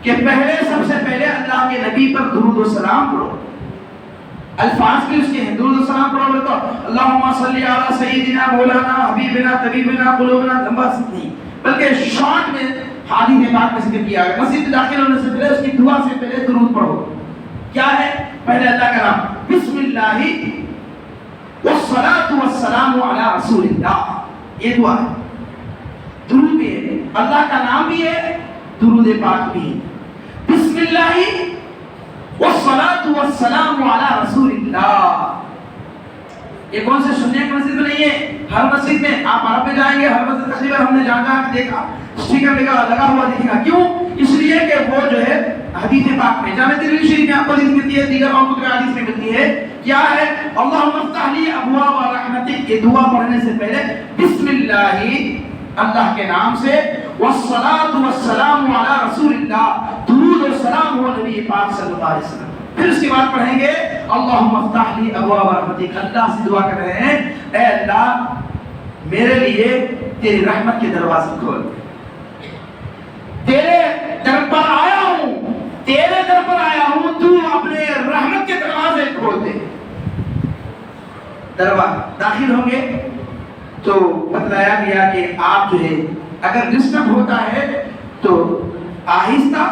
کہ پہلے سب سے پہلے اللہ کے نبی پر درود و سلام پڑھو. الفاظ بھی اس کے ہیں، درود و سلام پڑھو تو اللہم صلی علی سیدنا مولانا حبیبنا طبیبنا قلوبنا، لمبا نہیں بلکہ شارٹ میں حدیث پاک میں ذکر کیا گیا. مسجد داخل ہونے سے پہلے اس کی دعا سے پہلے درود پڑھو. کیا ہے؟ پہلے اللہ کا نام، بسم اللہ والصلاة والسلام علی رسول اللہ. یہ دعا ہے. درود بھی ہے، اللہ کا نام بھی ہے، درود پاک بھی ہے. بسم اللہ والصلاة والسلام علی رسول اللہ. یہ کون سے سننے کی مسجد میں نہیں ہے، ہر مسجد میں. آپ عرب میں جائیں گے، ہر مسجد تقریباً ہم نے جہاں دیکھا اسٹیکر لگا ہوا دکھے گا. کیوں؟ اس لیے کہ وہ جو ہے حدیث پاک میں، جامع ترمذی شریف میں آپ کو حدیث ملتی ہے، دیگر کتب حدیث میں ملتی ہے. کیا ہے؟ اللہم افتح لی ابواب رحمتک. یہ دعا پڑھنے سے پہلے بسم اللہ، اللہ کے نام سے، والصلاة والسلام علی رسول اللہ، درود و سلام ہو نبی پاک صلی اللہ علیہ وسلم. پھر اس کے بعد پڑھیں گے اللہم افتح لی ابواب رحمتک. اللہ سے دعا کر رہے ہیں اے اللہ میرے لیے تیری رحمت کے دروازے کھول. تیرے در پر آیا ہوں، تیرے در پر آیا ہوں، تو اپنے رحمت کے دروازے کھول دے. داخل ہوں گے تو بتلایا گیا کہ آپ جو ہے اگر ڈسٹرب ہوتا ہے تو آہستہ،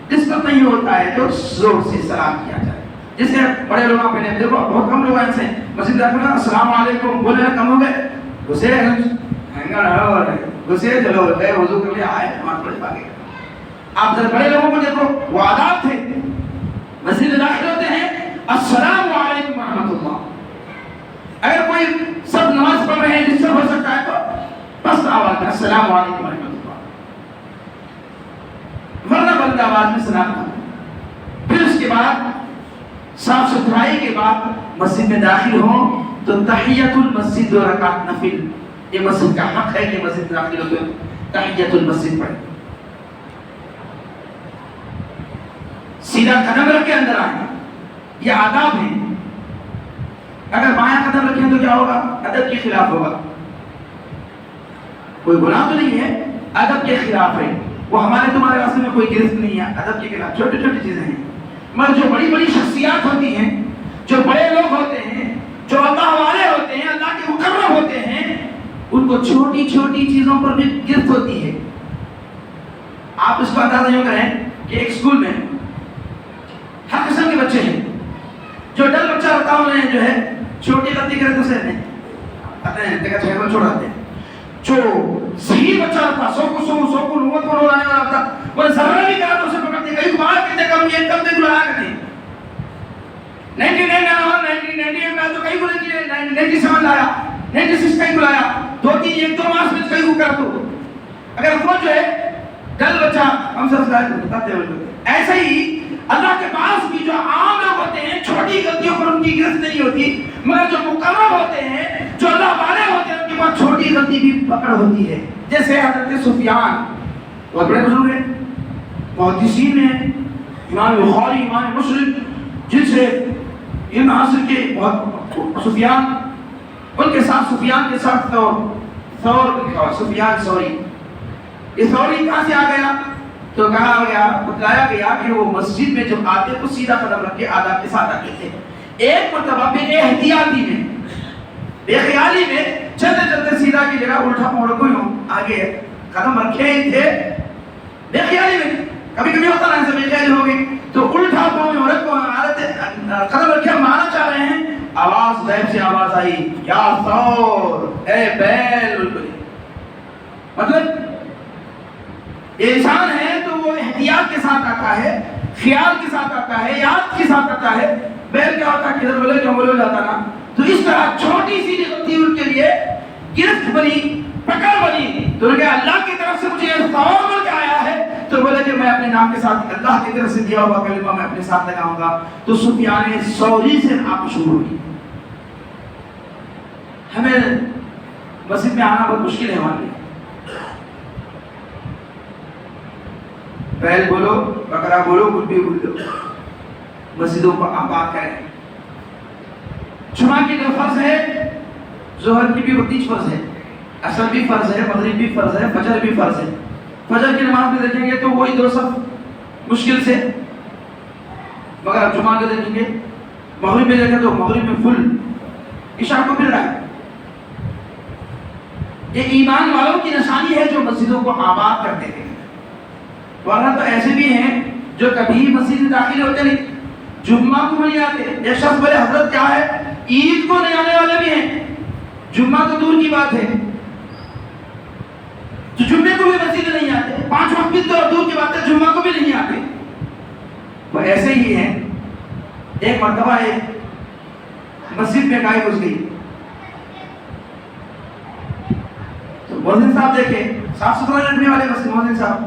ڈسٹرب نہیں ہوتا ہے تو زور سے سلام کیا جائے. جیسے بڑے لوگ پہلے دیکھو بہت کم لوگ ایسے مسجد داخل ہونا السلام علیکم بولے نا کم ہو گئے، گھسے چلو گئے وضو کر لیا آئے نماز پڑھ پا گئے. آپ ذرا بڑے لوگوں کو دیکھو، وہ آداب تھے. مسجد میں داخل ہوتے ہیں السلام علیکم ورحمۃ اللہ. اگر کوئی سب نماز پڑھ رہے ہیں ڈسٹرب ہو سکتا ہے تو بس آواز میں السلام علیکم ورحمۃ اللہ، ورنہ بلند آواز میں سلام کرنا. پھر اس کے بعد صاف ستھرائی کے بعد مسجد میں داخل ہوں تو تحیۃ المسجد و رکعت نفل. یہ مسجد کا حق ہے کہ مسجد میں داخل ہوتے تحیۃ المسجد پڑھیں. سیدھا قدم رکھ کے اندر آئیں، یہ آداب ہیں. اگر بایاں قدم رکھیں تو کیا ہوگا؟ ادب کے خلاف ہوگا. کوئی گناہ تو نہیں ہے، ادب کے خلاف ہے. وہ ہمارے تمہارے راستے میں کوئی گرفت نہیں ہے، ادب کے خلاف. چھوٹی چھوٹی چیزیں ہیں، مگر جو بڑی بڑی شخصیات ہوتی ہیں، جو بڑے لوگ ہوتے ہیں، جو اللہ والے ہوتے ہیں، اللہ کے مقرب ہوتے ہیں، ان کو چھوٹی چھوٹی چیزوں پر بھی گرفت ہوتی ہے. آپ اس کو اندازہ یوں کریں کہ ایک اسکول میں ہر قسم کے بچے ہیں. جو ڈل بچہ ہوتا ہے انہیں جو ہے چھوٹی غلطی کرے تو اسے نہیں آتے ہیں، دیکھا چھوڑ چھوڑاتے ہیں. جو صحیح بچہ ہوتا سو کو نوت کو رولانے والا ہوتا وہ ذرا بھی کرا تو اسے پکڑتے کئی بار کہتے کم یہ کم دے گلایا کرتے 99 میں تو کئی گلے کیے 97 لایا 96 کئی گلایا 2-3 مارکس میں کئی کو کر تو. اگر وہ جو ہے ڈل بچہ ہم سب بتاتے ہیں. ایسا ہی اللہ کے پاس بھی جو عام لوگ ہوتے ہیں چھوٹی غلطیوں پر ان کی گرفت نہیں ہوتی، مگر جو مقرب ہوتے ہیں، جو اللہ والے ہوتے ہیں، ان کے پاس چھوٹی غلطی بھی پکڑ ہوتی ہے. جیسے حضرت سفیان بہت بڑے بزرگ ہیں، محدثین ہیں، امام بخاری، امام مسلم، جن سے علم حاصل کے بہت سفیان، ان کے ساتھ سفیان کے ساتھ سفیان ثوری. یہ ثوری کہاں سے آ گیا؟ تو کہا گیا، بتلایا گیا کہ وہ مسجد میں جب آتے تو سیدھا قدم رکھ کے آداب کے ساتھ آتے تھے. ایک مرتبہ بے احتیاطی میں، بے خیالی میں چلتے چلتے سیدھا کی جگہ الٹا موڑ کوئی آگے قدم رکھے ہی تھے. بے خیالی میں کبھی کبھی ہوتا نا، ایسے بے خیالی ہو گئی تو الٹا قدم رکھے مارنا چاہ رہے ہیں. آواز غیب سے آواز آئی، یا ثور، اے بیل. مطلب انسان ہے تو وہ احتیاط کے ساتھ آتا ہے، خیال کے ساتھ آتا ہے، یاد کے ساتھ آتا ہے. بیل کیا ہوتا ہے؟ کدھر بولے کیوں بولے جاتا نا. تو اس طرح چھوٹی سی غلطی ان کے لیے گرفت بنی، پکڑ بنی. تو انہوں نے کہا اللہ کی طرف سے مجھے یہ ثور بول کے آیا ہے، تو بولے کہ میں اپنے نام کے ساتھ اللہ کی طرف سے دیا ہوا کلمہ میں اپنے ساتھ لگاؤں گا. تو سفیان ثوری سے آپ شروع ہوئی. ہمیں مسجد میں آنا بہت مشکل ہے ہمارے لیے. بیل بولو، بکرا بولو، کچھ بھی بولو، مسجدوں کو آباد کریں. جمعہ کی جو فرض ہے، ظہر کی بھی اتنی فرض ہے، عصر بھی فرض ہے، مغرب بھی فرض ہے، فجر بھی فرض ہے. فجر کی نماز میں دیکھیں گے تو وہی 2 صف مشکل سے، مگر اب جمعہ کے دیکھیں گے، مغرب میں دیکھیں تو مغرب میں فل، عشاء کو مل رہا ہے. یہ ایمان والوں کی نشانی ہے جو مسجدوں کو آباد کرتے ہیں. ورنہ تو ایسے بھی ہیں جو کبھی مسجد میں داخل ہوتے نہیں، جمعہ کو نہیں آتے. ایک شخص بولے حضرت کیا ہے، عید کو نہیں آنے والے بھی ہیں. جمعہ تو دور کی بات ہے، تو جمعے کو بھی مسجد میں نہیں آتے. 5 وقت بھی تو دور کی بات ہے، جمعہ کو بھی نہیں آتے. وہ ایسے ہی ہیں. ایک مرتبہ ایک مسجد میں گائے گھس گئی تو مؤذن صاحب دیکھے، صاف ستھرا رکھنے والے مؤذن صاحب،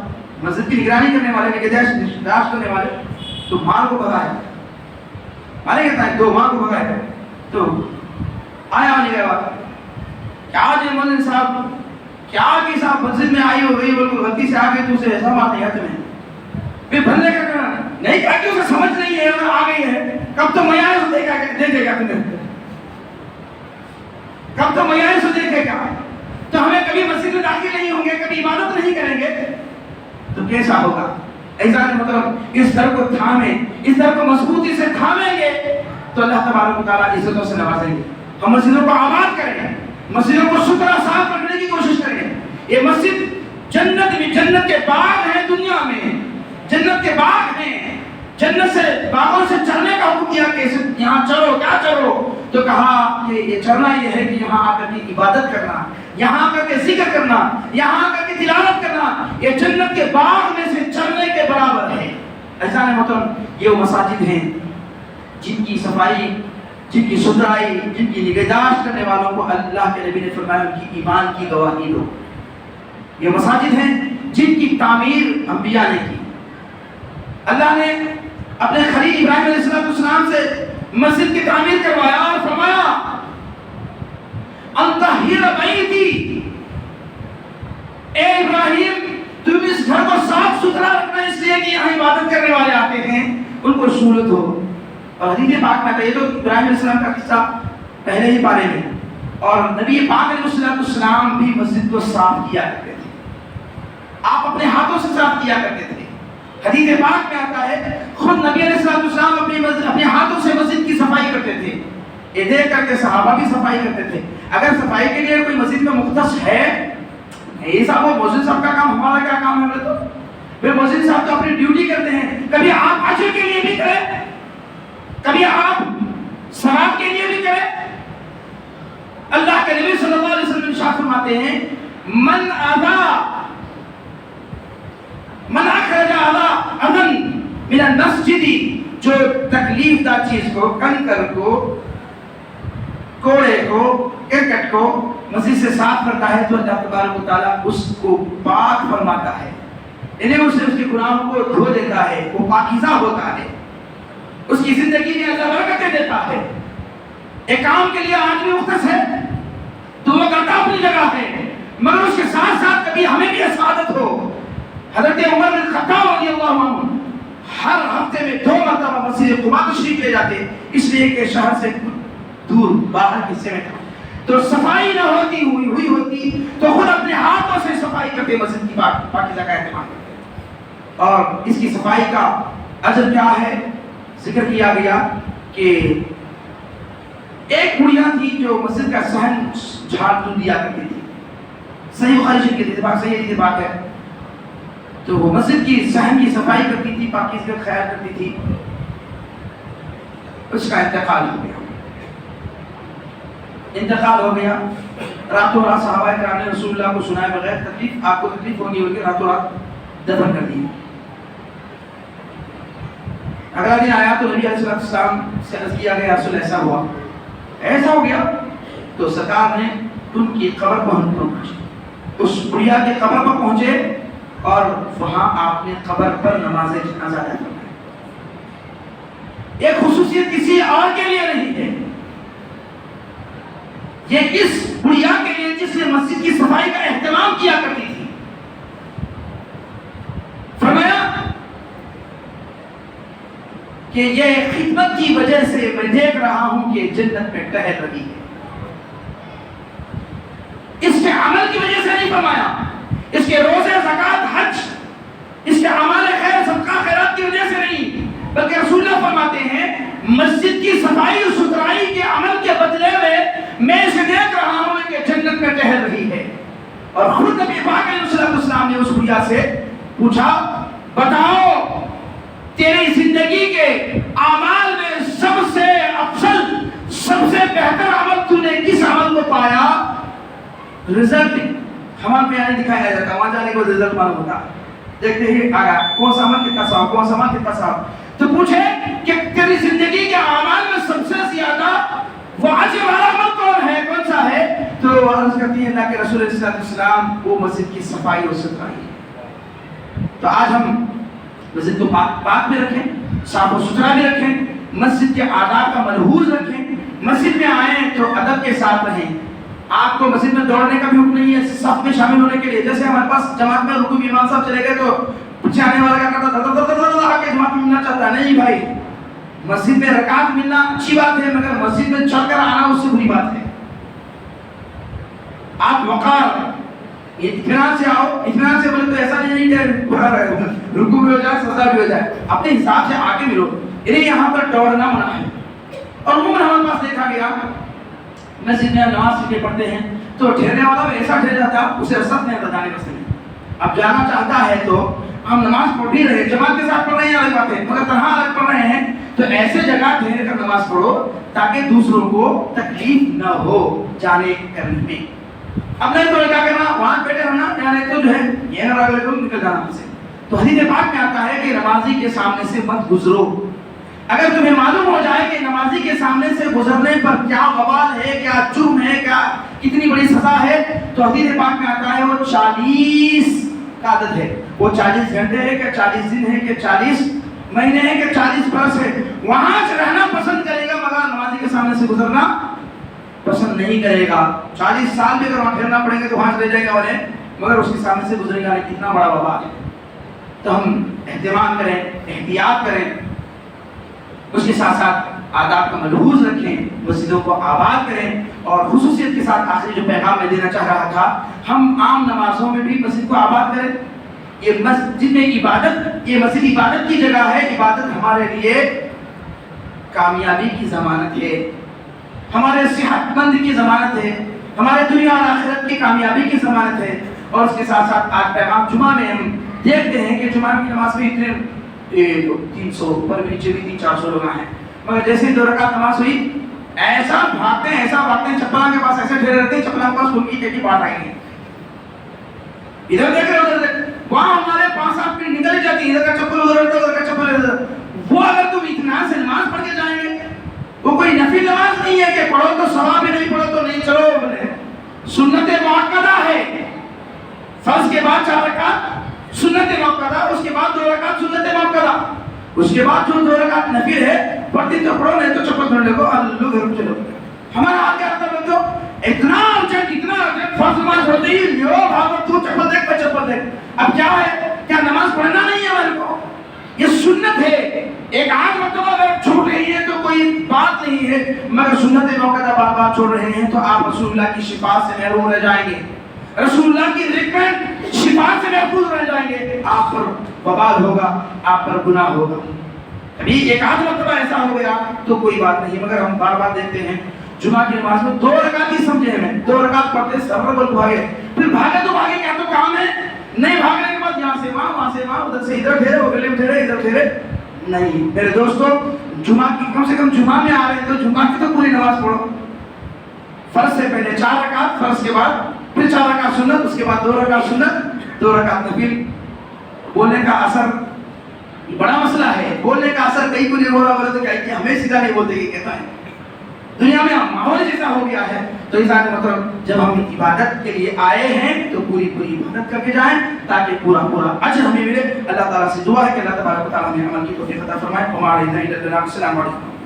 مسجد کی نگرانی کرنے والے، نگہداشت کرنے والے، تو مال کو بھگائے. مارے کہتا ہے تو مال کو بھگائے. تو آیا نہیں گیا، کیا جی مؤذن صاحب، کیا کہ صاحب مسجد میں آئی ہو گئی، بلکہ غلطی سے آ گئی تو اسے ایسا مار دیا تمہیں. پھر بھلنے کا کرنا نہیں کہا کہ اسے سمجھ نہیں ہے اور آ گئی ہے. کب تو میں آئے اسے دیکھے گا تمہیں، کب تو میں آئے اسے دیکھے گا. تو ہمیں کبھی مسجد میں داخل نہیں ہوں گے، کبھی عبادت نہیں کریں گے تو کیسا ہوگا؟ ایسا مطلب اس در کو تھامیں، اس در کو مضبوطی سے تھامیں گے تو اللہ تبارک و تعالیٰ عزتوں سے نوازیں گے. ہم مسجدوں کو آباد کریں، مسجدوں کو ستھرا صاف رکھنے کی کوشش کریں. یہ مسجد جنت میں، جنت کے باغ ہیں، دنیا میں جنت کے باغ ہیں. جنت سے باغوں سے چڑھنے کا حکم دیا کہ یہاں چلو. کیا چلو؟ تو کہا کہ یہ چڑھنا یہ ہے کہ یہاں آ کر کے عبادت کرنا، یہاں آ کر کے ذکر کرنا، یہاں آ کر کے تلاوت کرنا. یہ جنت کے باغ میں سے چڑھنے کے برابر ہے. ایسا نہیں مطلب یہ وہ مساجد ہیں جن کی صفائی، جن کی ستھرائی، جن کی نگہداشت کرنے والوں کو اللہ کے نبی نے فرمایا ان کی ایمان کی گواہی دو. یہ مساجد ہیں جن کی تعمیر انبیاء نے کی. اللہ نے اپنے خلیل ابراہیم علیہ السلام سے مسجد کی تعمیر کروایا اور فرمایا انطہر بیتی، اے ابراہیم تم اس گھر کو صاف ستھرا رکھنا، اس لیے کہ یہاں عبادت کرنے والے آتے ہیں، ان کو سہولت ہو. اور حدیث پاک میں آتا ہے، یہ تو ابراہیم علیہ السلام کا قصہ پہلے ہی پارے میں، اور نبی پاک علیہ السلام بھی مسجد کو صاف کیا کرتے تھے. آپ اپنے ہاتھوں سے صاف کیا کرتے تھے. حدیث پاک میں آتا ہے خود نبی علیہ السلام اپنے ہاتھوں سے مسجد کی صفائی کرتے تھے. یہ دیکھ کر کے صحابہ بھی صفائی کرتے تھے. اگر صفائی کے لیے کوئی مسجد میں مختص ہے، یہ صاحب وہ مؤذن صاحب کا کام، ہمارا کیا کام ہے؟ تو وہ مؤذن صاحب تو اپنی ڈیوٹی کرتے ہیں. کبھی آپ اجر کے لیے بھی کریں، کبھی آپ ثواب کے لیے بھی کریں. اللہ کے نبی صلی اللہ علیہ وسلم ارشاد فرماتے ہیں من اخرج اذن من المسجد، جو تکلیف دہ چیز کو، کنکر کو، کوڑے کو، کرکٹ کو مسجد سے صاف کرتا ہے تو اللہ تبارک و تعالیٰ اس کو پاک فرماتا ہے، یعنی اسے اس کے گناہوں کو دھو دیتا ہے، وہ پاکیزہ ہوتا ہے، اس کی زندگی میں اللہ برکتیں دیتا ہے. ایک کام کے لیے آدمی مختص ہے تو وہ کرتا اپنی جگہ ہے، مگر اس کے ساتھ ساتھ کبھی ہمیں بھی سعادت ہو. حضرت عمر بن خطاب رضی اللہ عنہ ہر ہفتے میں 2 مرتبہ مسجد قباء تشریف لے جاتے، اس لیے کہ شہر سے دور باہر کے حصے میں تھا، تو صفائی نہ ہوتی تو خود اپنے ہاتھوں سے صفائی کرتے، مسجد کی پاکیزہ کا اہتمام کرتے۔ اور اس کی صفائی کا اجر کیا ہے؟ ذکر کیا گیا کہ ایک بڑھیا تھی جو مسجد کا صحن جھاڑ دیا کرتی تھی، صحیح بخاری شریف کی اتفاق صحیح اتفاق ہے، تو وہ مسجد کی صحن کی صفائی کرتی تھی، پاکیزگی کا خیال کرتی تھی۔ اس کا انتقال ہو گیا، راتوں رات صحابہ کرام نے رسول اللہ کو سنائے بغیر تکلیف، آپ کو تکلیف ہوگی بلکہ راتوں رات دفن کر دی۔ اگلا دن آیا تو نبی علیہ السلام سے عرض کیا گیا رسول ایسا ہو گیا، تو سرکار نے ان کی قبر پہنچے، اس بڑھیا کی قبر پر پہنچے اور وہاں آپ نے قبر پر نماز جنازہ ادا فرمائی۔ یہ خصوصیت کسی اور کے لیے نہیں ہے، یہ اس بڑھیا کے لیے جس نے مسجد کی صفائی کا اہتمام کیا کرتی تھی۔ فرمایا کہ یہ خدمت کی وجہ سے میں دیکھ رہا ہوں کہ جنت میں ٹہل رہی ہے، اس کے عمل کی وجہ سے نہیں فرمایا، اس کے روزے زکات حج، اس کے اعمال خیر صدقہ خیرات کی وجہ سے نہیں، بلکہ رسول اللہ فرماتے ہیں مسجد کی صفائی اور ستھرائی کے عمل کے بدلے میں اسے دیکھ رہا ہوں کہ جنت میں ٹہل رہی ہے۔ اور خود نبی پاک علیہ السلام نے اس بھیا سے پوچھا بتاؤ تیری زندگی کے اعمال میں سب سے افضل سب سے بہتر عمل تو نے کس عمل کو پایا؟ رزلٹ ہمارے میں یعنی دکھایا جاتا، وہاں جانے کو رزلٹ معلوم ہوتا، دیکھتے ہی آگا کون سا عمل کتنا ثواب، کون سا عمل کتنا ثواب۔ تو پوچھے کہ تیری زندگی کے اعمال میں سب سے زیادہ واجب والا عمل کون ہے، کون سا ہے؟ تو عرض کرتی ہے اللہ کے رسول صلی اللہ علیہ وسلم وہ مسجد کی صفائی اور ستھرائی۔ تو آج ہم مسجد کو پاک بھی رکھیں، صاف و ستھرا بھی رکھیں، مسجد کے آداب کا ملحوظ رکھیں، مسجد میں آئیں تو ادب کے ساتھ رہیں۔ آپ کو مسجد میں دوڑنے کا بھی حکم نہیں ہے صف میں شامل ہونے کے لیے، جیسے ہمارے پاس جماعت میں رکوع امام صاحب چلے گئے تو پیچھے آنے والا کیا کرتا آ کے جماعت میں ملنا چاہتا ہے، نہیں بھائی، مسجد میں رکعت ملنا اچھی بات ہے، مگر مسجد میں چل کر آنا اس سے بری بات ہے۔ آپ وقار اطمینان سے آؤ، اطمینان سے بولے تو ایسا نہیں کہ رکوع بھی ہو جائے سجدہ بھی ہو جائے، اپنے حساب سے آگے ملو، انہیں یہاں پر دوڑنا منع ہے۔ اور عموماً ہمارے پاس دیکھا گیا مسجد میں نماز کے پڑھتے ہیں تو ٹھہرنے والا بھی ایسا ٹھہر جاتا ہے اسے رسط نہیں آتا جانے کا، اب جانا چاہتا ہے تو ہم نماز پڑھ بھی رہے جماعت کے ساتھ پڑھ رہے ہیں الگ بات ہے، مگر تنہا الگ پڑھ رہے ہیں تو ایسے جگہ ٹھہر کر نماز پڑھو تاکہ دوسروں کو تکلیف نہ ہو جانے کرنے میں۔ اب نہیں تو کیا کرنا، وہاں بیٹھے رہنا، جانے تو جو ہے یہ نہ رہ لے نکل جانا سے۔ تو حدیث پاک میں آتا ہے کہ نمازی کے سامنے سے مت گزرو، اگر تمہیں معلوم ہو جائے کہ نمازی کے سامنے سے گزرنے پر کیا وبال ہے، کیا جرم ہے، کیا کتنی بڑی سزا ہے، تو حدیث پاک میں آتا ہے وہ 40 کا عدد ہے، وہ 40 گھنٹے ہے کہ 40 دن ہے کہ 40 مہینے ہے کہ 40 برس ہے، وہاں سے رہنا پسند کرے گا مگر نمازی کے سامنے سے گزرنا پسند نہیں کرے گا۔ 40 سال بھی اگر وہاں ٹھہرنا پڑیں گے تو وہاں سے رہ جائے گا انہیں، مگر اس کے سامنے سے گزرے گا، کتنا بڑا وبال ہے۔ تو ہم اہتمام کریں، احتیاط کریں، اس کے ساتھ ساتھ آداب کا ملحوظ رکھیں، مسجدوں کو آباد کریں، اور خصوصیت کے ساتھ آخری جو پیغام میں دینا چاہ رہا تھا، ہم عام نمازوں میں بھی مسجد کو آباد کریں۔ یہ مسجد میں عبادت، یہ مسجد عبادت کی جگہ ہے، عبادت ہمارے لیے کامیابی کی ضمانت ہے، ہمارے صحت مند کی ضمانت ہے، ہمارے دنیا اور آخرت کی کامیابی کی ضمانت ہے۔ اور اس کے ساتھ ساتھ آج پیغام جمعہ میں ہم دیکھتے ہیں کہ جمعہ کی نماز میں اتنے 300 اوپر بھی نیچے بھی 300-400 لوگ ہیں، مگر جیسے 2 رکعت نماز ہوئی ایسا بھاگتے ہیں چپلاں کے پاس ایسے ٹھہرے رہتے ہیں، چپلاں کے پاس ان کی کیٹی بات آئی ہے، ادھر دیکھ رہے ادھر دیکھ، وہاں ہمارے 5-7 منٹ نکل جاتی ہے، ادھر کا چپل ادھر رہتا ہے، ادھر کا چپل ادھر۔ وہ اگر تم اطمینان سے نماز پڑھ کے جائیں گے، وہ کوئی نفل نماز نہیں ہے کہ پڑھو تو ثواب ہے، نہیں پڑھو تو نہیں، چلو بولے سنت مؤکدہ ہے، فرض کے بعد 4 رکعت سنت مؤکدہ، اس کے بعد 2 رکعت سنت مؤکدہ، اس کے بعد جو 2 رکعت نفل ہے پڑھتی تو پڑھو، نہیں تو چپل پڑھ لے کو اللہ گھر چلو۔ ہمارا حال کیا ہوتا ہے بچوں، اتنا ارجنٹ فرض نماز پڑھتے ہی لیو بھاگو، تو چپل دیکھ میں چپل دیکھ، اب کیا ہے، کیا نماز پڑھنا نہیں ہے ہمارے کو؟ یہ سنت ہے. ایک آدھ مرتبہ اگر چھوڑ رہی ہے تو کوئی بات نہیں ہے، مگر سنت موقع بار بار چھوڑ رہے ہیں تو آپ رسول اللہ کی شفاعت سے محروم رہ جائیں گے، رسول اللہ کی ریکمنڈ شفاعت سے محفوظ رہ جائیں گے. آپ پر وبال ہوگا، آپ پر گناہ ہوگا. ابھی ایک آدھ مرتبہ ایسا ہو گیا تو کوئی بات نہیں، مگر ہم بار بار دیکھتے ہیں جمعہ کی نماز میں 2 رکعت ہی سمجھے ہمیں، 2 رکعت پڑھتے سر بل بھاگے، پھر بھاگے تو بھاگے، کیا تو کام ہے نہیں، بھاگنے کے بعد یہاں سے وہاں سے وہاں، ادھر سے ادھر پھیرے، وہ گلے میں پھیرے، ادھر پھیرے نہیں. میرے دوستو، جمعہ کی کم سے کم جمعہ میں آ رہے ہیں تو جمعہ کی تو پوری نماز پڑھو. فرض سے پہلے 4 رکعت، فرض کے بعد پھر 4 رکعت سنت، اس کے بعد 2 رکعت سنت، 2 رکعت نفل. بولنے کا اثر بڑا مسئلہ ہے، بولنے کا اثر کئی کو نہیں ہو رہا، بولے تو کہ ہمیں سیدھا نہیں بولتے کہ کہتا ہے. دنیا میں ماحول جیسا ہو گیا ہے. تو اس کا مطلب جب ہم عبادت کے لیے آئے ہیں تو پوری عبادت کر کے جائیں تاکہ پورا اجر ہمیں ملے. اللہ تعالیٰ سے دعا ہے کہ اللہ تبارک و تعالیٰ ہمیں عمل کی توفیق عطا فرمائے. السلام علیکم.